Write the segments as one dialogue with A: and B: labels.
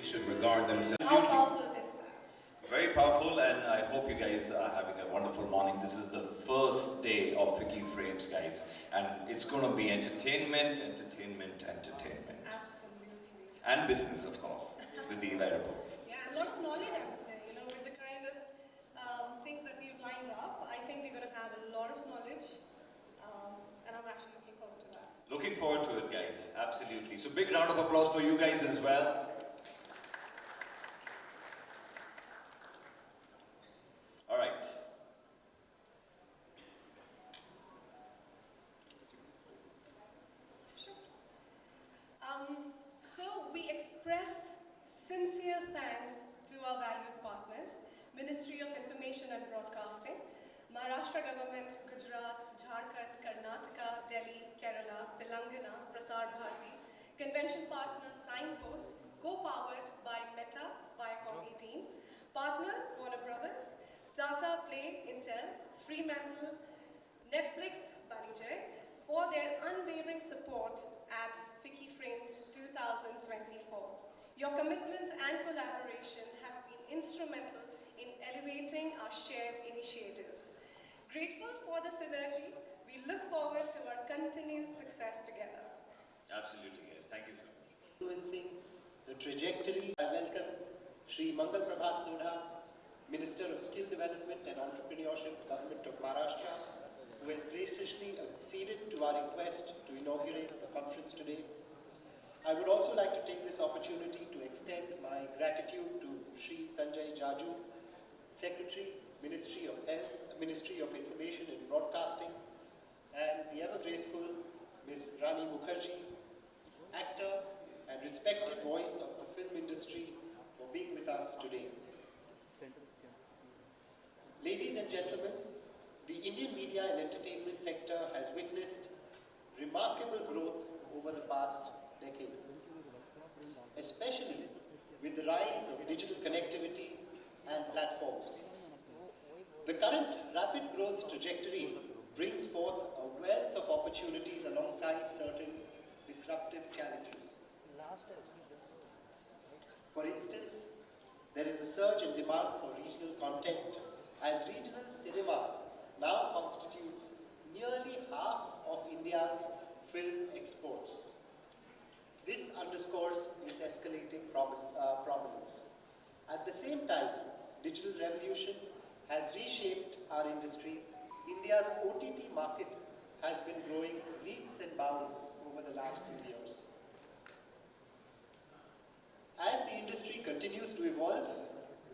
A: industry should regard themselves.
B: How powerful is that?
C: Very powerful, and I hope you guys are having a wonderful morning. This is the first day of Ficci Frames, guys, and it's going to be entertainment, entertainment, entertainment.
B: Absolutely.
C: And business, of course, with the wearable.
B: Yeah, a lot of knowledge, I would say. With the kind of things that we've lined up, I think they're going to have a lot of knowledge, and I'm actually looking forward to that.
C: Looking forward to it, guys. Absolutely. So big round of applause for you guys as well. All right.
B: Sure. So we express sincere thanks to our valued partners, Ministry of Information and Broadcasting, Maharashtra Government, Gujarat, Jharkhand, Karnataka, Delhi, Kerala, Telangana, Prasar Bharati, Convention Partner Signpost, co-powered by Meta, Viacom 18, partners Warner Brothers, Tata Play, Intel, Fremantle, Netflix, Banijay, for their unwavering support at Ficci Frames 2024. Your commitment and collaboration have been instrumental in elevating our shared initiatives. Grateful for the synergy, we look forward to our continued success together.
C: Absolutely, guys. Thank you so much.
D: Influencing the trajectory. I welcome Shri Mangal Prabhat Lodha, Minister of Skill Development and Entrepreneurship, Government of Maharashtra, who has graciously acceded to our request to inaugurate the conference today. I would also like to take this opportunity to extend my gratitude to Shri Sanjay Jaju, Secretary, Ministry of Health, Ministry of Information and Broadcasting, and the ever-graceful Ms. Rani Mukerji, actor and respected voice of the film industry, for being with us today. Ladies and gentlemen, the Indian media and entertainment sector has witnessed remarkable growth over the past decade, especially with the rise of digital connectivity and platforms. The current rapid growth trajectory brings forth a wealth of opportunities alongside certain disruptive challenges. For instance, there is a surge in demand for regional content, as regional cinema now constitutes nearly half of India's film exports. This underscores its escalating prominence. At the same time, digital revolution has reshaped our industry. India's OTT market has been growing leaps and bounds over the last few years. As the industry continues to evolve,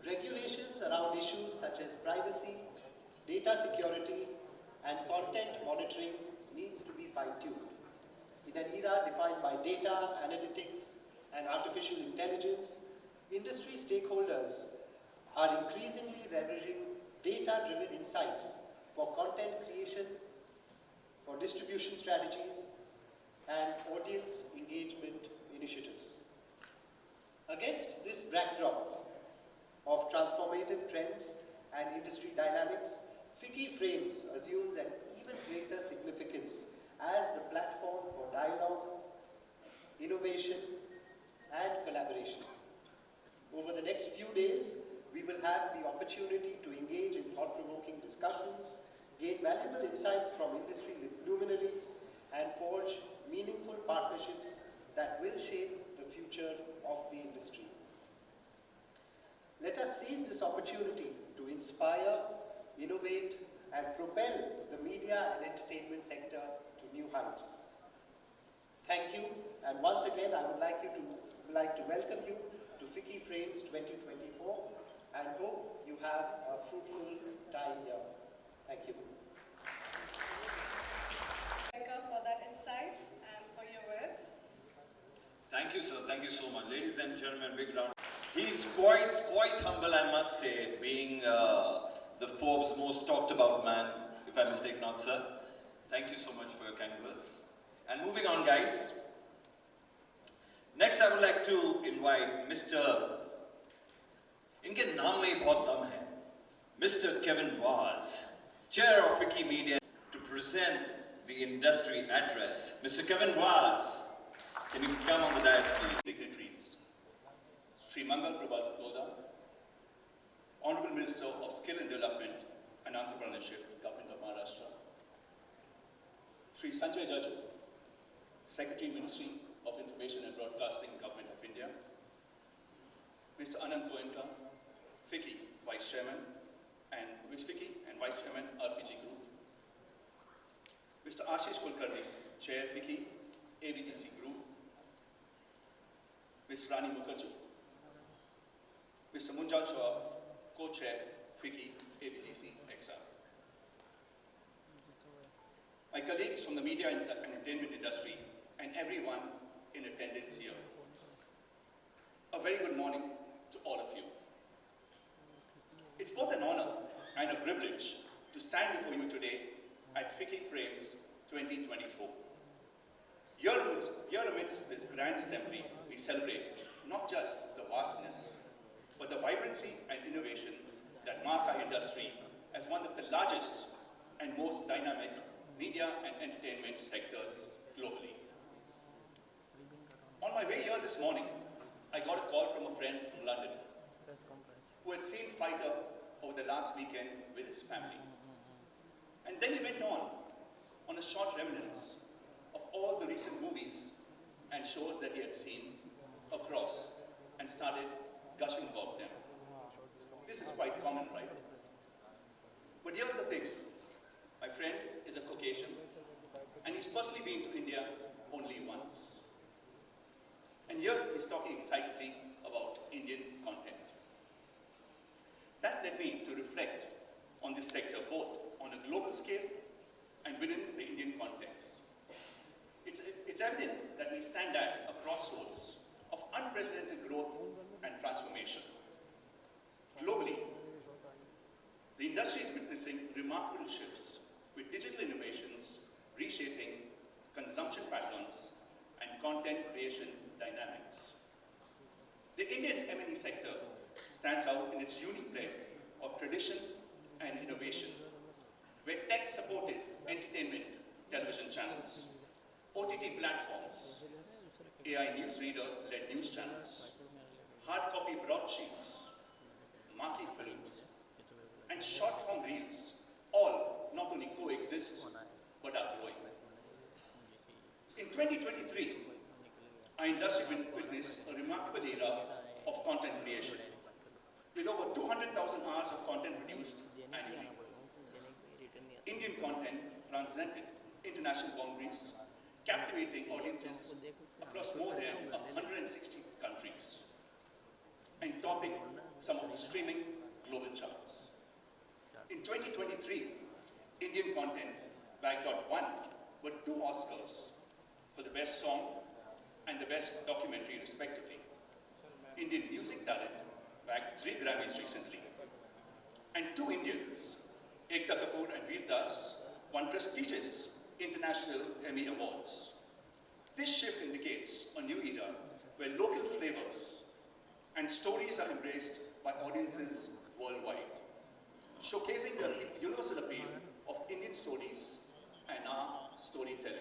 D: regulations around issues such as privacy, data security, and content monitoring needs to be fine-tuned. In an era defined by data, analytics, and artificial intelligence, industry stakeholders are increasingly leveraging data-driven insights for content creation, for distribution strategies, and audience engagement initiatives. Against this backdrop of transformative trends and industry dynamics, Ficci Frames assumes an even greater significance as the platform for dialogue, innovation, and collaboration. Over the next few days, we will have the opportunity to engage in thought-provoking discussions, gain valuable insights from industry luminaries, and forge meaningful partnerships that will shape the future of the industry. Let us seize this opportunity to inspire, innovate, and propel the media and entertainment sector to new heights. Thank you, and once again I would like to welcome you to Ficci Frames 2024 and hope you have a fruitful time here. Thank you.
B: For that insight and for your words.
C: Thank you, sir. Thank you so much. Ladies and gentlemen, big round. He's quite humble, I must say, being the Forbes most talked about man, if I mistake not, sir. Thank you so much for your kind words. And moving on, guys. Next, I would like to invite Mr. इनके नाम में ही बहुत दम है, Mr. Kevin Vaz, Chair of Ficci Media, to present the industry address. Mr. Kevin Vaz, can you come on the dais, please? Dignitaries,
A: Sri Mangal Prabhat Lodha, Honorable Minister of Skill and Development and Entrepreneurship, Government of Maharashtra, Sri Sanjay Jaju, Secretary, Ministry of Information and Broadcasting, Government of India, Mr. Anand Goenka, Ficci, Vice Chairman, and Ms. Ficci and Vice Chairman, RPG Group, Mr. Ashish Kulkarni, Chair, Ficci, AVGC Group, Ms. Rani Mukerji, Mr. Munjal Shoaf, Co-Chair, Ficci, AVGC XR. My colleagues from the media and entertainment industry and everyone in attendance here, a very good morning to all of you. It's both an honor and a privilege to stand before you today at Ficci Frames 2024. Here amidst this grand assembly, we celebrate not just the vastness, but the vibrancy and innovation that mark our industry as one of the largest and most dynamic media and entertainment sectors globally. On my way here this morning, I got a call from a friend from London who had seen Fighter over the last weekend with his family. And then he went on a short reminiscence of all the recent movies and shows that he had seen across and started gushing about them. This is quite common, right? But here's the thing. My friend is a Caucasian and he's personally been to India only once. And here he's talking excitedly about Indian content. That led me to reflect on this sector both on a global scale and within the Indian context. It's evident that we stand at a crossroads of unprecedented growth and transformation. Globally, the industry is witnessing remarkable shifts with digital innovations reshaping consumption patterns and content creation dynamics. The Indian M&E sector stands out in its unique blend of tradition and innovation, where tech-supported entertainment television channels, OTT platforms, AI newsreader-led news channels, hard copy broadsheets, marquee films, and short-form reels all not only coexist but are growing. In 2023, our industry witnessed a remarkable era of content creation, with over 200,000 hours of content produced annually. Indian content transcended international boundaries, captivating audiences across more than 160 countries, and topping some of the streaming global charts. In 2023, Indian content bagged out one but two Oscars for the best song and the best documentary respectively. Indian music talent bagged 3 Grammys recently. And 2 Indians, Ekta Kapoor and Veer Das, won prestigious international Emmy Awards. This shift indicates a new era where local flavors and stories are embraced by audiences worldwide, showcasing the universal appeal of Indian stories and our storytelling.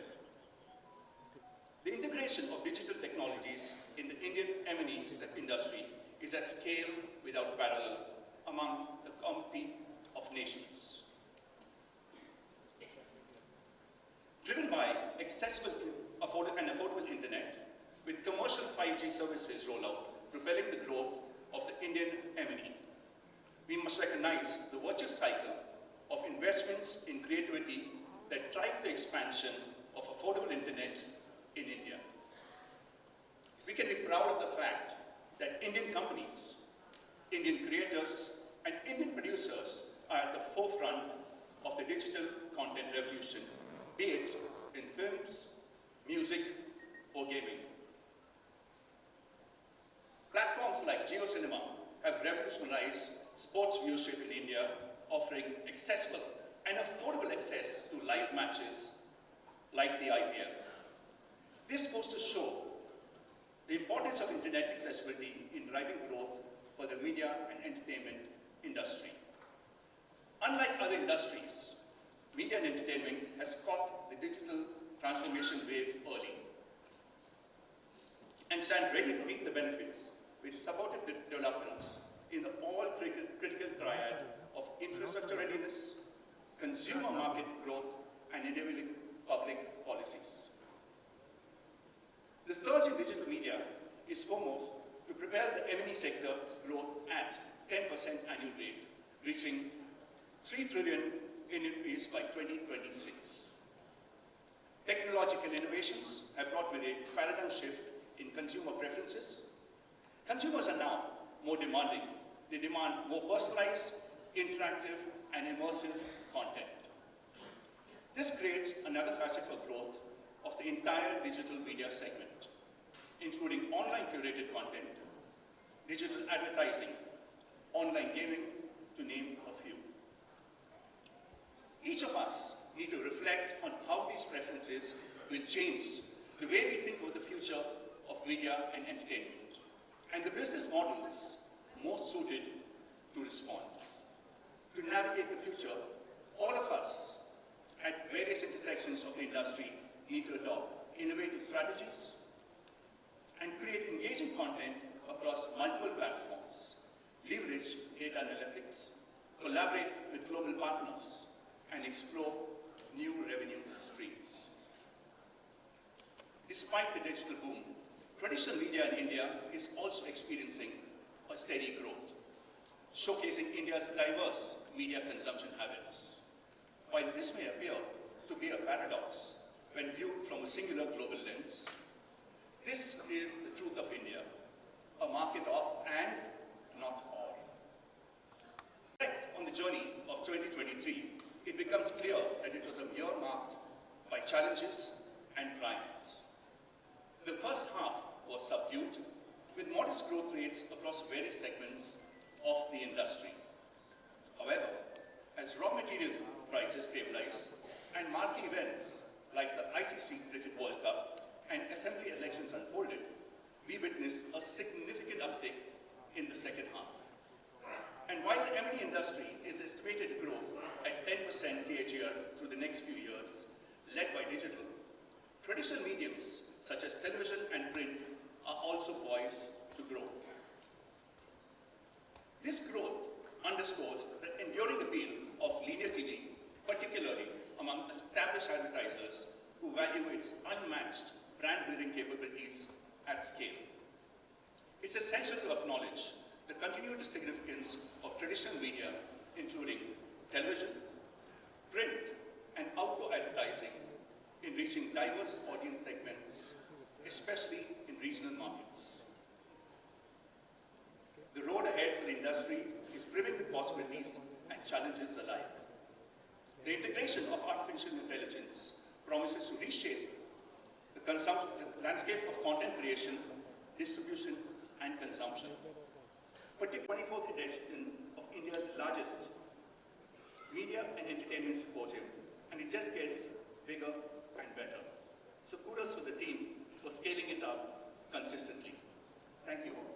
A: The integration of digital technologies in the Indian M&E industry is at scale without parallel among the community of nations. Driven by accessible and affordable internet, with commercial 5G services rollout propelling the growth of the Indian M&E, we must recognize the virtuous cycle of investments in creativity that drive the expansion of affordable internet in India. We can be proud of the fact that Indian companies, Indian creators, and Indian producers are at the forefront of the digital content revolution, be it in films, music, or gaming. Platforms like JioCinema have revolutionized sports viewership in India, offering accessible and affordable access to live matches like the IPL. This goes to show the importance of internet accessibility in driving growth for the media and entertainment industry. Unlike other industries, media and entertainment has caught the digital transformation wave early and stand ready to reap the benefits which supported the developments in the all-critical triad of infrastructure readiness, consumer market growth, and enabling public policies. The surge in digital media is foremost to propel the M&E sector growth at 10% annual rate, reaching 3 trillion in rupees by 2026. Technological innovations have brought with it a paradigm shift in consumer preferences. Consumers are now more demanding. They demand more personalized, interactive, and immersive content. This creates another facet for growth of the entire digital media segment, including online curated content, digital advertising, online gaming, to name a few. Each of us need to reflect on how these preferences will change the way we think about the future of media and entertainment, and the business models most suited to respond. To navigate the future, all of us at various intersections of the industry need to adopt innovative strategies and create engaging content across multiple platforms, leverage data analytics, collaborate with global partners, and explore new revenue streams. Despite the digital boom, traditional media in India is also experiencing a steady growth, showcasing India's diverse media consumption habits. While this may appear to be a paradox when viewed from a singular global lens, this is the truth of India, a market of and not all. On the journey of 2023, it becomes clear that it was a year marked by challenges and triumphs. The first half was subdued, with modest growth rates across various segments of the industry. However, as raw material prices stabilized and marquee events like the ICC Cricket World Cup and assembly elections unfolded, we witnessed a significant uptick in the second half. And while the M&E industry is estimated to grow at 10% CAGR through the next few years, led by digital, traditional mediums such as television and print are also poised to grow. This growth underscores the enduring appeal of linear TV, particularly among established advertisers who value its unmatched brand-building capabilities at scale. It's essential to acknowledge the continued significance of traditional media, including television, print, and outdoor advertising, in reaching diverse audience segments, especially in regional markets. The road ahead for the industry is brimming with possibilities and challenges alike. The integration of artificial intelligence promises to reshape the landscape of content creation, distribution, and consumption. But the 24th edition of India's largest media and entertainment symposium, and it just gets bigger and better. So kudos for the team for scaling it up consistently. Thank you all.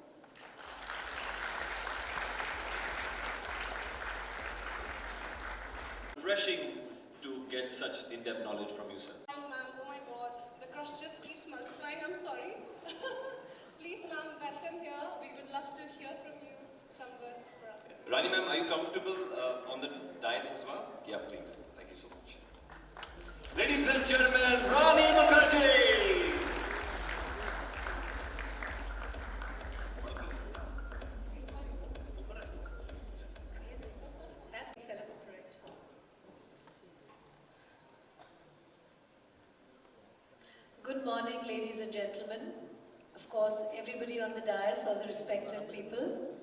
C: Refreshing to get such in-depth knowledge from you, sir.
B: Ma'am, oh my God, the crush just keeps multiplying. I'm sorry. Please, ma'am, welcome here. We would love to hear from you some words for us.
C: Rani ma'am, are you comfortable on the dais as well? Yeah, please. Thank you so much. Ladies and gentlemen, Rani Mukerji!
E: Good morning, ladies and gentlemen. Of course, everybody on the dais, all the respected people.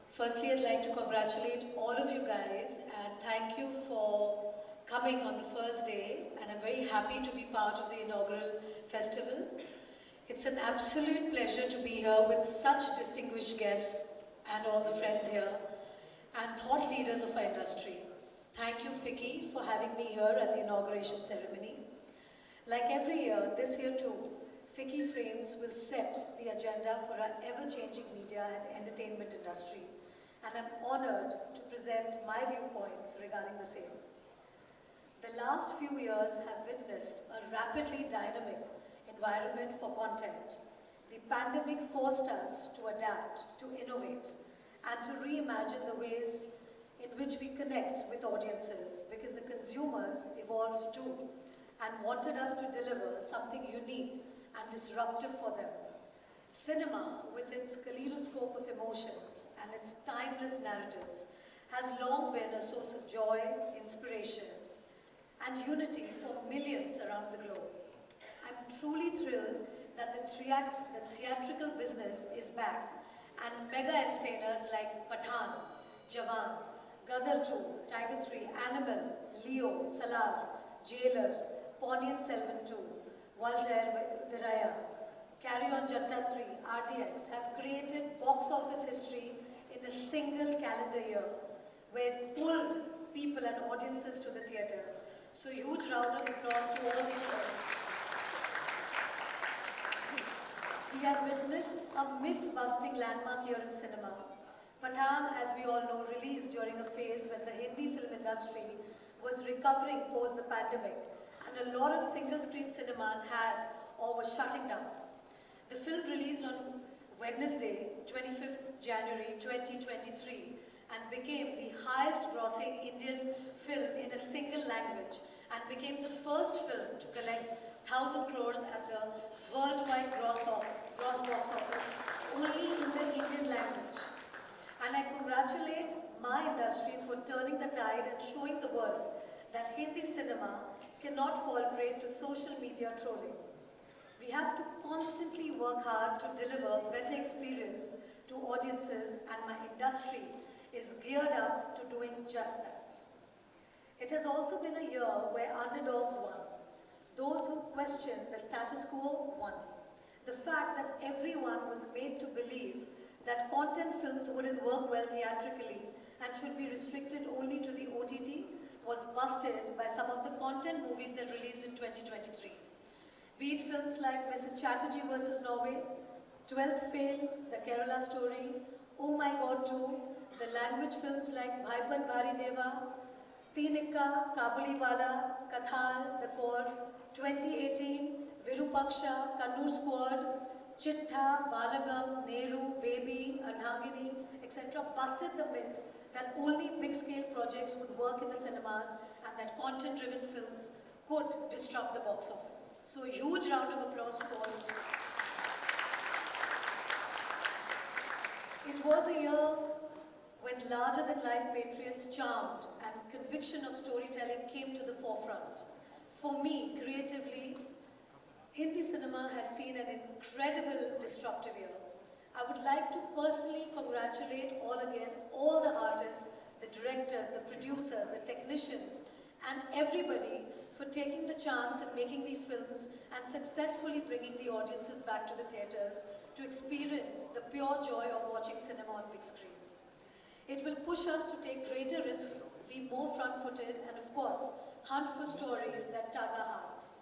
E: Firstly, I'd like to congratulate all of you guys and thank you for coming on the first day, and I'm very happy to be part of the inaugural festival. It's an absolute pleasure to be here with such distinguished guests and all the friends here and thought leaders of our industry. Thank you, Ficci, for having me here at the inauguration ceremony. Like every year, this year too, Ficci Frames will set the agenda for our ever-changing media and entertainment industry, and I'm honored to present my viewpoints regarding the same. The last few years have witnessed a rapidly dynamic environment for content. the pandemic forced us to adapt, to innovate, and to reimagine the ways in which we connect with audiences, because the consumers evolved too and wanted us to deliver something unique and disruptive for them. Cinema, with its kaleidoscope of emotions and its timeless narratives, has long been a source of joy, inspiration, and unity for millions around the globe. I'm truly thrilled that the theatrical business is back, and mega entertainers like Pathan, Jawan, Gadar 2, Tiger 3, Animal, Leo, Salar, Jailer, Ponniyin Selvan 2, Voltaire Viraya, Carry On Jatta 3, RTX have created box office history in a single calendar year, where it pulled people and audiences to the theatres. So huge round of applause to all these films. We have witnessed a myth-busting landmark year in cinema. Pathan, as we all know, released during a phase when the Hindi film industry was recovering post the pandemic, and a lot of single-screen cinemas had or were shutting down. The film released on Wednesday, 25th January 2023, and became the highest-grossing Indian film in a single language, and became the first film to collect 1,000 crores at the worldwide gross box office, only in the Indian language. And I congratulate my industry for turning the tide and showing the world that Hindi cinema cannot fall prey to social media trolling. We have to constantly work hard to deliver better experience to audiences, and my industry is geared up to doing just that. It has also been a year where underdogs won. Those who questioned the status quo won. The fact that everyone was made to believe that content films wouldn't work well theatrically and should be restricted only to the OTT was busted by some of the content movies that released in 2023. Be it films like Mrs. Chatterjee vs. Norway, 12th Fail, The Kerala Story, Oh My God 2, the language films like Bhaipan Bhari Deva, Teenikka, Kabuliwala, Kathal, The Core, 2018, Virupaksha, Kannur Squad, Chitta, Balagam, Nehru, Baby, Ardhangini, etc. busted the myth that only big-scale projects would work in the cinemas and that content-driven films could disrupt the box office. So a huge round of applause to all those films. It was a year when larger-than-life patriots charmed and conviction of storytelling came to the forefront. For me, creatively, Hindi cinema has seen an incredible disruptive year. I would like to personally congratulate all the artists, the directors, the producers, the technicians, and everybody for taking the chance and making these films and successfully bringing the audiences back to the theatres to experience the pure joy of watching cinema on big screen. It will push us to take greater risks, be more front-footed, and of course, hunt for stories that tug our hearts.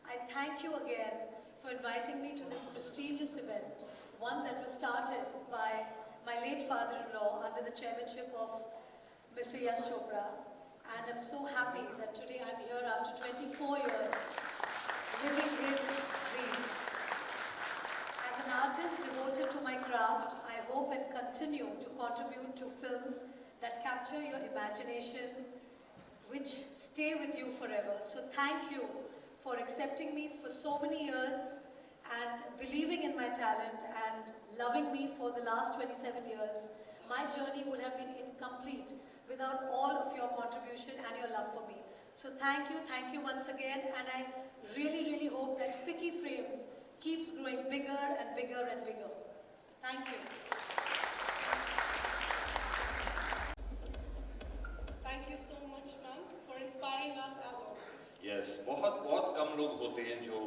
E: I thank you again for inviting me to this prestigious event, one that was started by my late father-in-law under the chairmanship of Mr. Yash Chopra. And I'm so happy that today I'm here after 24 years living his dream. As an artist devoted to my craft, I hope and continue to contribute to films that capture your imagination, which stay with you forever. So thank you for accepting me for so many years and believing in my talent and loving me for the last 27 years. My journey would have been incomplete without all of your contribution and your love for me. So thank you once again, and I really hope that Ficci Frames keeps growing bigger and bigger and bigger. Thank you.
B: Thank you so much, ma'am, for inspiring us as always.
C: Yes, बहुत कम लोग होते हैं जो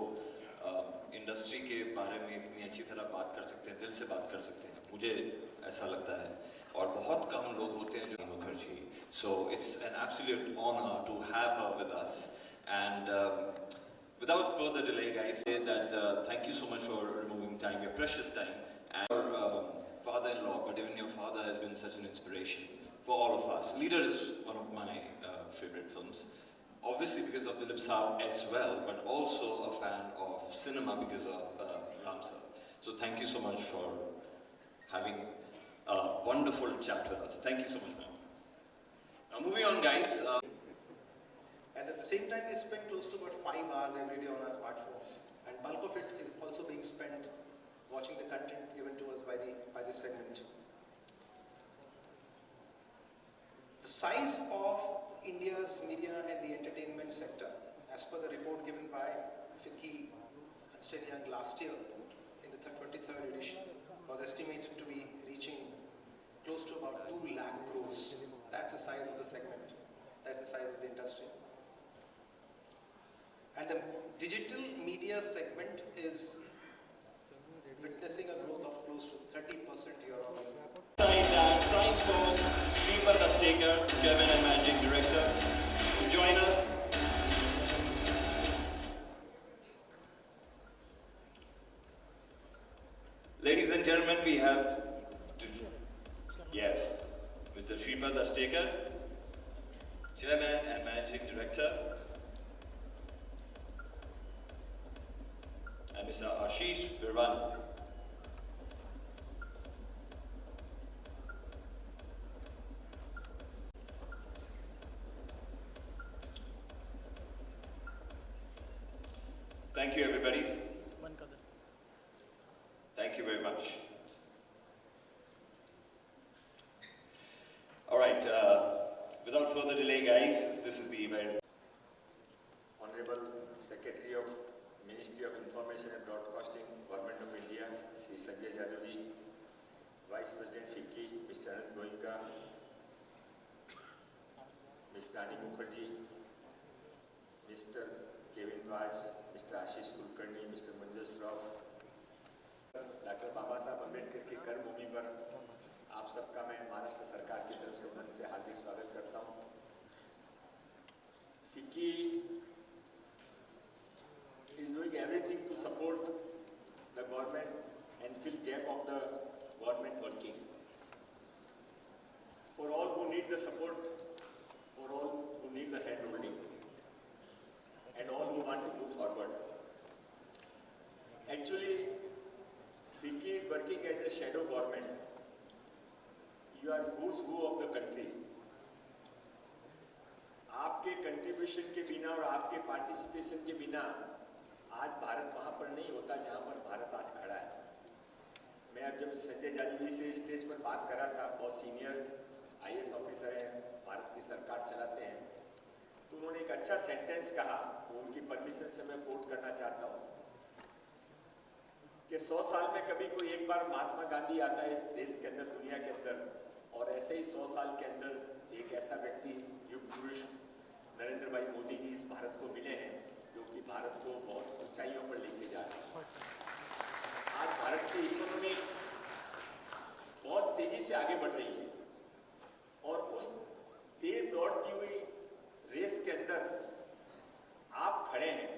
C: industry के बारे में इतनी अच्छी तरह बात कर सकते हैं, दिल से बात कर सकते हैं. मुझे ऐसा लगता है. और बहुत कम लोग होते हैं जो Mukerji. So it's an absolute honor to have her with us. And without further delay, guys, say that thank you so much for removing time, your precious time. And your father-in-law, but even your father has been such an inspiration for all of us. Leader is one of my favorite films. Obviously because of Dilip Saab as well, but also a fan of cinema because of Ram Sir. So thank you so much for having a wonderful chat with us. Thank you so much, ma'am. Now moving on, guys.
D: And at the same time, we spend close to about 5 hours every day on our smartphones. And bulk of it is also being spent watching the content given to us by this segment. The size of India's media and the entertainment sector, as per the report given by Ficci and Young last year in the 23rd edition, was estimated to be reaching close to about 2 lakh crores. That's the size of the segment. That's the size of the industry. And the digital media segment is witnessing a growth of close to 30% year-on-year.
C: Sign for Sripad Astekar, Chairman and Managing Director, to join us. Ladies and gentlemen, we have Mr. Sripad Astekar, Chairman and Managing Director, and Mr. Ashish Rani. Thank you, everybody. Thank you very much. All right, without further delay, guys, this is the event.
F: Honorable Secretary of Ministry of Information and Broadcasting, Government of India, Sri Sanjay Jajoji, Vice President Ficci, Mr. Anand Goenka, Ms. Rani Mukerji, Mr. Kevin Raj, Mr. Ashish Kulkarni, Mr. Manjush Rao, doctor Baba Saheb Ambedkar की कर्मभूमि पर आप सबका मैं महाराष्ट्र सरकार की तरफ से मन से हार्दिक स्वागत करता हूं। FICCI is doing everything to support the government and fill gap of the government working. For all who need the support, for all who need the hand holding, and all who want to move forward. Actually, Ficci is working as a shadow government. You are who's who of the country. आपके contribution के बिना और आपके participation के बिना आज भारत वहाँ पर नहीं होता जहाँ पर भारत आज खड़ा है। मैं अब जब संजय जाजू से स्टेज पर बात कर रहा था, बहुत सीनियर IAS ऑफिसर हैं, भारत की सरकार चलाते हैं, तो उन्होंने एक अच्छा सेंटेंस कहा, उनकी परमिशन से मैं कोट करना चाहता हूँ कि 100 साल में कभी कोई एक बार महात्मा गांधी आता है इस देश के अंदर, दुनिया के अंदर, और ऐसे ही 100 साल के अंदर एक ऐसा व्यक्ति युग पुरुष नरेंद्र भाई मोदी जी इस भारत को मिले हैं जो कि भारत को बहुत ऊंचाइयों पर लेके जा रहे हैं। आज भारत की इकोनॉमी बहुत तेजी से आगे बढ़ रही है और उस तेज दौड़ती हुई रेस के अंदर आप खड़े हैं।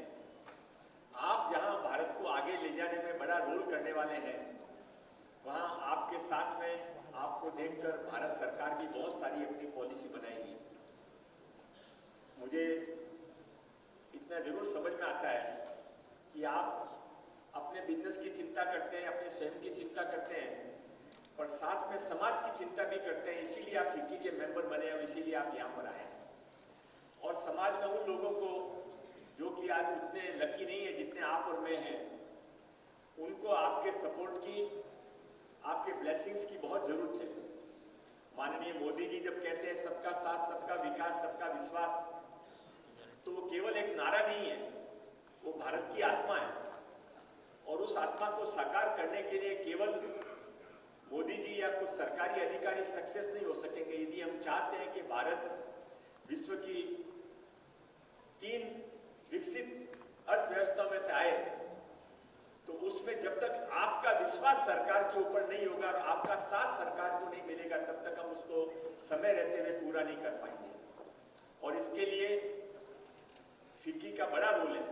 F: आप जहां भारत को आगे ले जाने में बड़ा रोल करने वाले हैं, वहां आपके साथ में आपको देखकर भारत सरकार भी बहुत सारी अपनी पॉलिसी बनाएगी। मुझे इतना जरूर समझ में आता है कि आप अपने बिजनेस की चिंता करते हैं, अपने स्वयं की चिंता करते हैं, पर साथ में समाज की चिंता भी करते हैं। इसीलिए आप फिक्की के मेंबर बने और इसीलिए आप यहाँ पर आए और समाज में उन लोगों को जो कि आज उतने लकी नहीं है जितने आप और मैं हैं, उनको आपके सपोर्ट की, आपके ब्लेसिंग्स की बहुत जरूरत है। माननीय मोदी जी जब कहते हैं सबका साथ, सबका विकास, सबका विश्वास, तो वो केवल एक नारा नहीं है, वो भारत की आत्मा है और उस आत्मा को साकार करने के लिए केवल मोदी जी या कुछ सरकारी अधिकारी सक्सेस नहीं हो सकेंगे। यदि हम चाहते हैं कि भारत विश्व की 3 विकसित अर्थव्यवस्था में से आए, तो उसमें जब तक आपका विश्वास सरकार के ऊपर नहीं होगा और आपका साथ सरकार को नहीं मिलेगा, तब तक हम उसको समय रहते हुए पूरा नहीं कर पाएंगे। और इसके लिए फिक्की का बड़ा रोल है।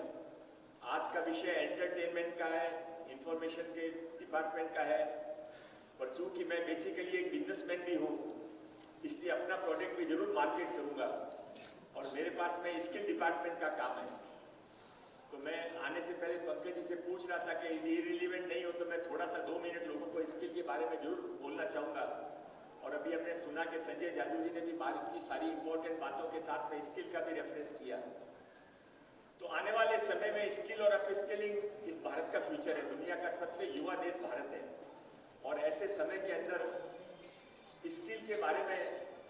F: आज का विषय एंटरटेनमेंट का है, इंफॉर्मेशन के डिपार्टमेंट का है, पर चूंकि मैं बेसिकली एक बिजनेसमैन भी हूँ, इसलिए अपना प्रोडक्ट भी जरूर मार्केट करूँगा और मेरे पास में स्किल डिपार्टमेंट का काम है। तो तो मैं आने से पहले पंकज जी से पूछ रहा था कि इररिलेवेंट नहीं हो तो मैं थोड़ा सा 2 मिनट लोगों को स्किल के बारे में जरूर बोलना चाहूँगा। और अभी हमने सुना कि संजय जादू जी ने भी भारत की सारी इंपॉर्टेंट बातों के साथ में स्किल का भी रेफरेंस किया। तो आने वाले समय में स्किल और अपस्किलिंग इस भारत का फ्यूचर है। दुनिया का सबसे युवा देश भारत है और ऐसे समय के अंदर स्किल के बारे में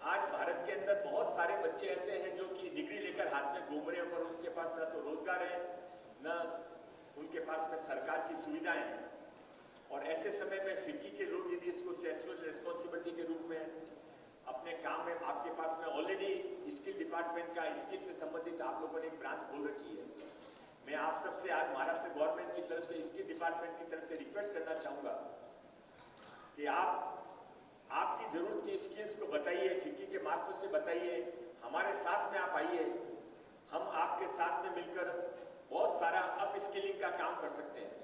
F: आज भारत के अंदर बहुत सारे बच्चे ऐसे हैं जो कि डिग्री लेकर हाथ में घूम रहे हैं पर उनके पास ना तो रोजगार है न उनके पास में सरकार की सुविधाएं हैं। और ऐसे समय में फिक्की के लोग यदि इसको सोशल रिस्पॉन्सिबिलिटी के रूप में अपने काम में आपके पास में ऑलरेडी स्किल डिपार्टमेंट का स्किल से संबंधित आप लोगों ने एक ब्रांच खोल रखी है। मैं आप सबसे आज महाराष्ट्र गवर्नमेंट की तरफ से स्किल डिपार्टमेंट की तरफ से रिक्वेस्ट करना चाहूँगा कि आप आपकी जरूरत की स्किल्स को बताइए, फिक्की के मार्फत से बताइए, हमारे साथ में आप आइए, हम आपके साथ में मिलकर बहुत सारा अप स्किलिंग का काम कर सकते हैं।